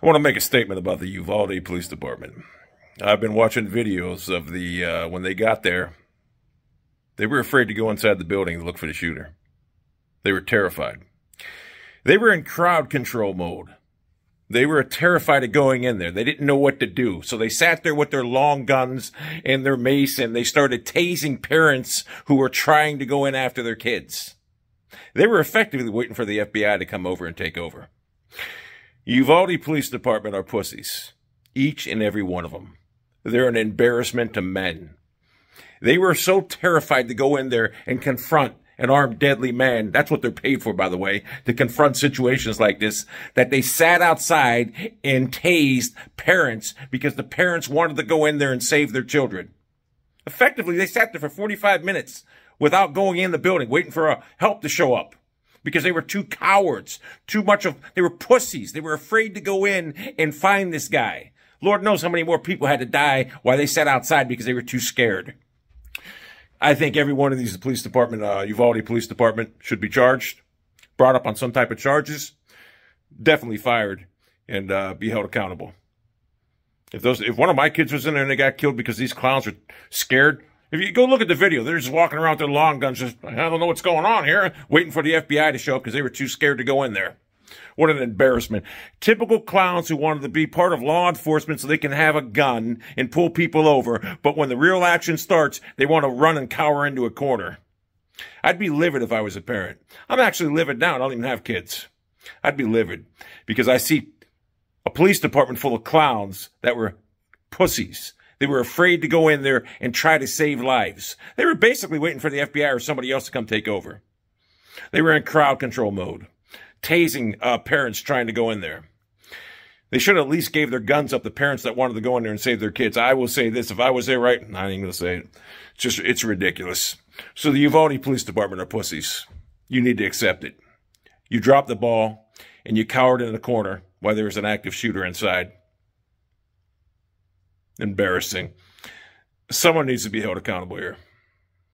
I want to make a statement about the Uvalde Police Department. I've been watching videos of the when they got there. They were afraid to go inside the building to look for the shooter. They were terrified. They were in crowd control mode. They were terrified of going in there. They didn't know what to do. So they sat there with their long guns and their mace, and they started tasing parents who were trying to go in after their kids. They were effectively waiting for the FBI to come over and take over. Uvalde Police Department are pussies. Each and every one of them. They're an embarrassment to men. They were so terrified to go in there and confront an armed deadly man. That's what they're paid for, by the way, to confront situations like this, that they sat outside and tased parents because the parents wanted to go in there and save their children. Effectively, they sat there for 45 minutes without going in the building, waiting for help to show up. Because they were too cowards, they were pussies. They were afraid to go in and find this guy. Lord knows how many more people had to die while they sat outside because they were too scared. I think every one of these police department, Uvalde Police Department, should be charged, brought up on some type of charges, definitely fired, and be held accountable. If one of my kids was in there and they got killed because these clowns are scared, if you go look at the video, they're just walking around with their long guns, just, I don't know what's going on here, waiting for the FBI to show up because they were too scared to go in there. What an embarrassment. Typical clowns who wanted to be part of law enforcement so they can have a gun and pull people over, but when the real action starts, they want to run and cower into a corner. I'd be livid if I was a parent. I'm actually livid now. I don't even have kids. I'd be livid because I see a police department full of clowns that were pussies. They were afraid to go in there and try to save lives. They were basically waiting for the FBI or somebody else to come take over. They were in crowd control mode, tasing parents trying to go in there. They should have at least gave their guns up to parents that wanted to go in there and save their kids. I will say this, if I was there, right, I ain't going to say it. It's ridiculous. So the Uvalde Police Department are pussies. You need to accept it. You dropped the ball and you cowered in the corner while there was an active shooter inside. Embarrassing. Someone needs to be held accountable here.